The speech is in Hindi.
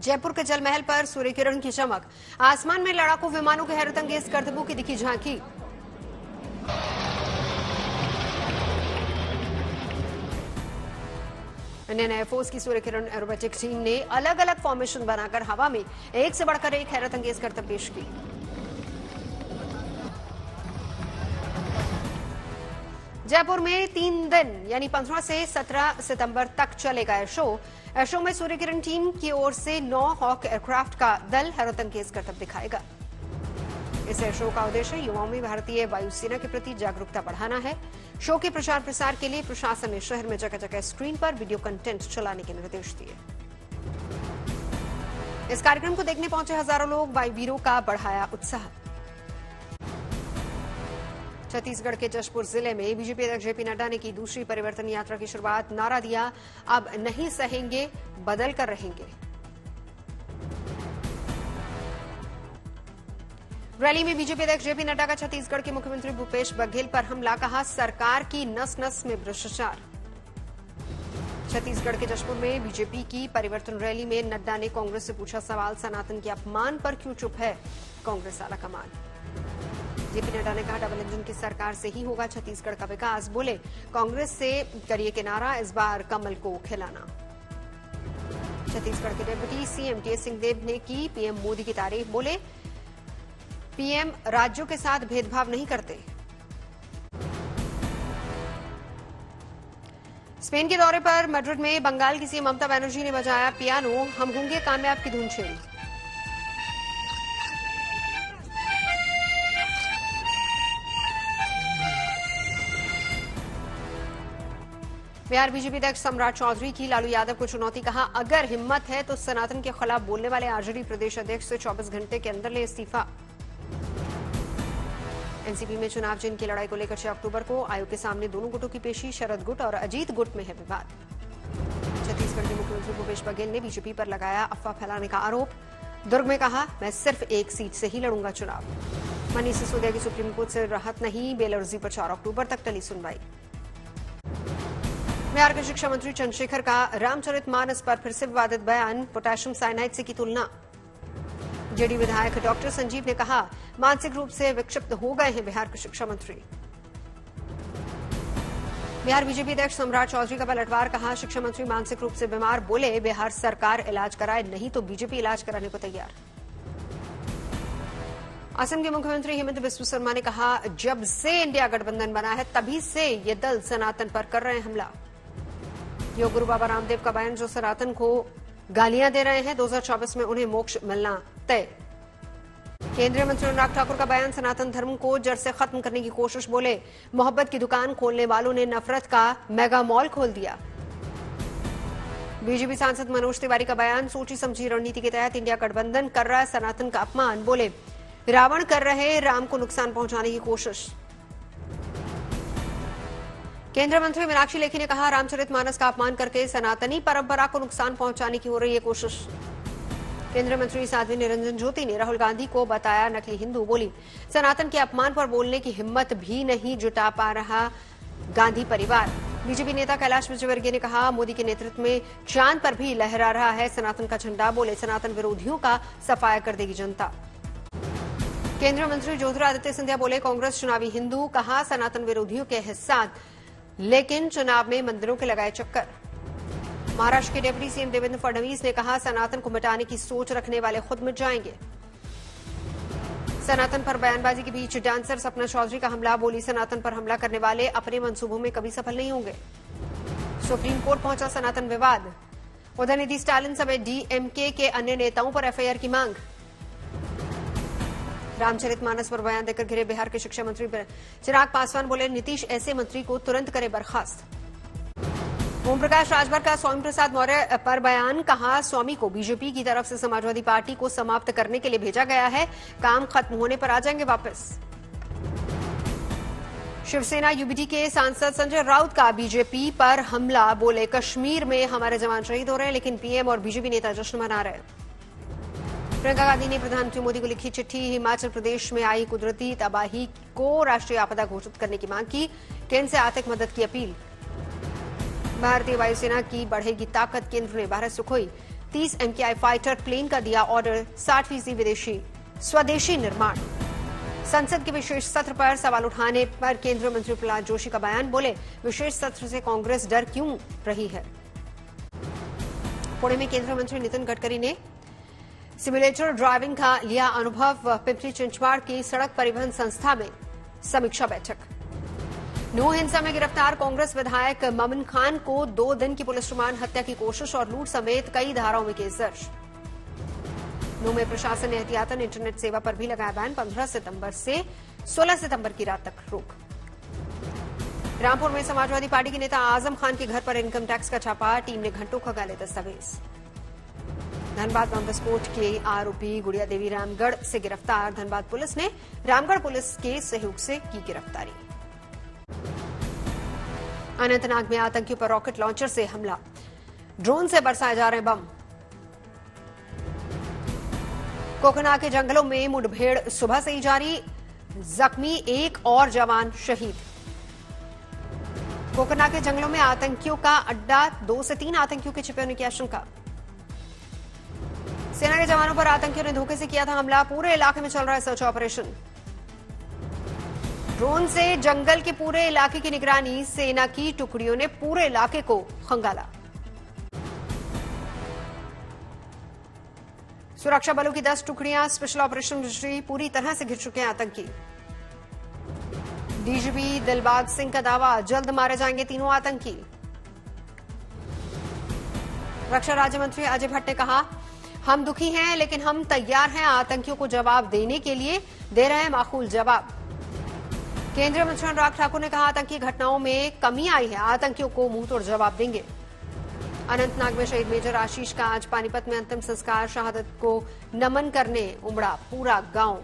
जयपुर के जल महल पर सूर्य किरण की चमक, आसमान में लड़ाकू विमानों के हैरतअंगेज करतबों की दिखी झांकी। इंडियन एयरफोर्स की सूर्य किरण एरोबेटिक टीम ने अलग अलग फॉर्मेशन बनाकर हवा में एक से बढ़कर एक हैरतअंगेज करतब पेश की। जयपुर में 3 दिन यानी 15 से 17 सितंबर तक चलेगा एयर शो। एयर शो में सूर्य किरण टीम की ओर से 9 हॉक एयरक्राफ्ट का दल हैरतअंगेज करतब दिखाएगा। इस एयर शो का उद्देश्य युवाओं में भारतीय वायुसेना के प्रति जागरूकता बढ़ाना है। शो के प्रचार प्रसार के लिए प्रशासन ने शहर में जगह जगह स्क्रीन पर वीडियो कंटेंट चलाने के निर्देश दिए। इस कार्यक्रम को देखने पहुंचे हजारों लोग, वायुवीरों का बढ़ाया उत्साह। छत्तीसगढ़ के जशपुर जिले में बीजेपी अध्यक्ष जेपी नड्डा ने की दूसरी परिवर्तन यात्रा की शुरुआत। नारा दिया, अब नहीं सहेंगे, बदल कर रहेंगे। रैली में बीजेपी अध्यक्ष जेपी नड्डा का छत्तीसगढ़ के मुख्यमंत्री भूपेश बघेल पर हमला, कहा सरकार की नस नस में भ्रष्टाचार। छत्तीसगढ़ के जशपुर में बीजेपी की परिवर्तन रैली में नड्डा ने कांग्रेस से पूछा सवाल, सनातन के अपमान पर क्यों चुप है कांग्रेस आला कमान। जेपी नड्डा ने कहा डबल इंजन की सरकार से ही होगा छत्तीसगढ़ का विकास। बोले कांग्रेस से करिए किनारा, इस बार कमल को खिलाना। छत्तीसगढ़ के डिप्टी सीएम टी सिंहदेव ने की पीएम मोदी की तारीफ। बोले पीएम राज्यों के साथ भेदभाव नहीं करते। स्पेन के दौरे पर मैड्रिड में बंगाल की सीएम ममता बनर्जी ने बजाया पियानो, हम होंगे कामयाब की धुन छेड़ी। बिहार बीजेपी अध्यक्ष सम्राट चौधरी की लालू यादव को चुनौती, कहा अगर हिम्मत है तो सनातन के खिलाफ बोलने वाले आरजेडी प्रदेश अध्यक्ष से 24 घंटे के अंदर ले इस्तीफा। एनसीपी में चुनाव चिन्ह की लड़ाई को लेकर 6 अक्टूबर को आयोग के सामने दोनों गुटों की पेशी। शरद गुट और अजीत गुट में है विवाद। छत्तीसगढ़ के मुख्यमंत्री भूपेश बघेल ने बीजेपी पर लगाया अफवाह फैलाने का आरोप। दुर्ग में कहा मैं सिर्फ एक सीट से ही लड़ूंगा चुनाव। मनीष सिसोदिया की सुप्रीम कोर्ट से राहत नहीं, बेल अर्जी पर 4 अक्टूबर तक टली सुनवाई। बिहार के शिक्षा मंत्री चंद्रशेखर का रामचरितमानस पर फिर से विवादित बयान, पोटेशियम साइनाइड से की तुलना। जेडी विधायक डॉक्टर संजीव ने कहा मानसिक रूप से विक्षिप्त हो गए हैं बिहार के शिक्षा मंत्री। बिहार बीजेपी अध्यक्ष सम्राट चौधरी का पलटवार, कहा शिक्षा मंत्री मानसिक रूप से बीमार। बोले बिहार सरकार इलाज कराए, नहीं तो बीजेपी इलाज कराने को तैयार। असम के मुख्यमंत्री हेमंत बिस्व शर्मा ने कहा जब से इंडिया गठबंधन बना है तभी से ये दल सनातन पर कर रहे हैं हमला। योग गुरु बाबा रामदेव का बयान, जो सनातन को गालियां दे रहे हैं 2024 में उन्हें मोक्ष मिलना तय। केंद्रीय मंत्री अनुराग ठाकुर का बयान, सनातन धर्म को जड़ से खत्म करने की कोशिश। बोले मोहब्बत की दुकान खोलने वालों ने नफरत का मेगा मॉल खोल दिया। बीजेपी सांसद मनोज तिवारी का बयान, सोची समझी रणनीति के तहत इंडिया गठबंधन कर रहा है सनातन का अपमान। बोले रावण कर रहे राम को नुकसान पहुंचाने की कोशिश। केंद्रीय मंत्री मीनाक्षी लेखी ने कहा रामचरितमानस का अपमान करके सनातनी परंपरा को नुकसान पहुंचाने की हो रही है कोशिश। केंद्रीय मंत्री साध्वी निरंजन ज्योति ने राहुल गांधी को बताया नकली हिंदू। बोली सनातन के अपमान पर बोलने की हिम्मत भी नहीं जुटा पा रहा गांधी परिवार। बीजेपी नेता कैलाश विजयवर्गीय ने कहा मोदी के नेतृत्व में चांद पर भी लहरा रहा है सनातन का झंडा। बोले सनातन विरोधियों का सफाया कर देगी जनता। केंद्रीय मंत्री ज्योतिरादित्य सिंधिया बोले कांग्रेस चुनावी हिंदू। कहा सनातन विरोधियों के हिस्सा, लेकिन चुनाव में मंदिरों के लगाए चक्कर। महाराष्ट्र के डिप्टी सीएम देवेंद्र फडणवीस ने कहा सनातन को मिटाने की सोच रखने वाले खुद मिट जाएंगे। सनातन पर बयानबाजी के बीच डांसर सपना चौधरी का हमला। बोली सनातन पर हमला करने वाले अपने मंसूबों में कभी सफल नहीं होंगे। सुप्रीम कोर्ट पहुंचा सनातन विवाद। उधर निधि स्टालिन समेत डीएमके के अन्य नेताओं पर एफआईआर की मांग। रामचरितमानस पर बयान देकर घिरे बिहार के शिक्षा मंत्री चिराग पासवान। बोले नीतीश ऐसे मंत्री को तुरंत करे बर्खास्त। ओम प्रकाश राजभर का स्वामी प्रसाद मौर्य पर बयान, कहा स्वामी को बीजेपी की तरफ से समाजवादी पार्टी को समाप्त करने के लिए भेजा गया है, काम खत्म होने पर आ जाएंगे वापस। शिवसेना यूबीटी के सांसद संजय राउत का बीजेपी पर हमला। बोले कश्मीर में हमारे जवान शहीद हो रहे हैं लेकिन पीएम और बीजेपी नेता जश्न मना रहे हैं। प्रियंका गांधी ने प्रधानमंत्री मोदी को लिखी चिट्ठी। हिमाचल प्रदेश में आई कुदरती तबाही को राष्ट्रीय आपदा घोषित करने की मांग की। केंद्र से आर्थिक मदद की अपील। भारतीय वायुसेना की बढ़ेगी ताकत। केंद्र ने 12 सुखोई 30 MKI फाइटर प्लेन का दिया ऑर्डर, 60% स्वदेशी निर्माण। संसद के विशेष सत्र पर सवाल उठाने पर केंद्रीय मंत्री प्रहलाद जोशी का बयान, बोले विशेष सत्र से कांग्रेस डर क्यों रही है। पुणे में केंद्रीय मंत्री नितिन गडकरी ने सिमुलेटर ड्राइविंग का लिया अनुभव, पिंपरी चिंचवाड़ की सड़क परिवहन संस्था में समीक्षा बैठक। नूह हिंसा में गिरफ्तार कांग्रेस विधायक ममन खान को 2 दिन की पुलिस रिमांड, हत्या की कोशिश और लूट समेत कई धाराओं में केस दर्ज। नूह में प्रशासन ने एहतियातन इंटरनेट सेवा पर भी लगाया बैन, 15 सितंबर से 16 सितंबर की रात तक रोक। रामपुर में समाजवादी पार्टी के नेता आजम खान के घर पर इनकम टैक्स का छापा, टीम ने घंटों खंगाले दस्तावेज। धनबाद बम विस्फोट के आरोपी गुड़िया देवी रामगढ़ से गिरफ्तार, धनबाद पुलिस ने रामगढ़ पुलिस के सहयोग से की गिरफ्तारी। अनंतनाग में आतंकियों पर रॉकेट लॉन्चर से हमला, ड्रोन से बरसाए जा रहे बम। कोकना के जंगलों में मुठभेड़ सुबह से ही जारी, जख्मी 1 और जवान शहीद। कोकना के जंगलों में आतंकियों का अड्डा, 2 से 3 आतंकियों के छिपे होने की आशंका। सेना के जवानों पर आतंकियों ने धोखे से किया था हमला, पूरे इलाके में चल रहा है सर्च ऑपरेशन। ड्रोन से जंगल के पूरे इलाके की निगरानी, सेना की टुकड़ियों ने पूरे इलाके को खंगाला। सुरक्षा बलों की 10 टुकड़ियां स्पेशल ऑपरेशन रजिस्ट्री, पूरी तरह से घिर चुके हैं आतंकी। डीजीपी दिलबाग सिंह का दावा, जल्द मारे जाएंगे तीनों आतंकी। रक्षा राज्य मंत्री अजय भट्ट ने कहा, हम दुखी हैं लेकिन हम तैयार हैं आतंकियों को जवाब देने के लिए, दे रहे हैं माकूल जवाब। केंद्रीय मंत्री अनुराग ठाकुर ने कहा, आतंकी घटनाओं में कमी आई है, आतंकियों को मुंहतोड़ जवाब देंगे। अनंतनाग में शहीद मेजर आशीष का आज पानीपत में अंतिम संस्कार, शहादत को नमन करने उमड़ा पूरा गांव।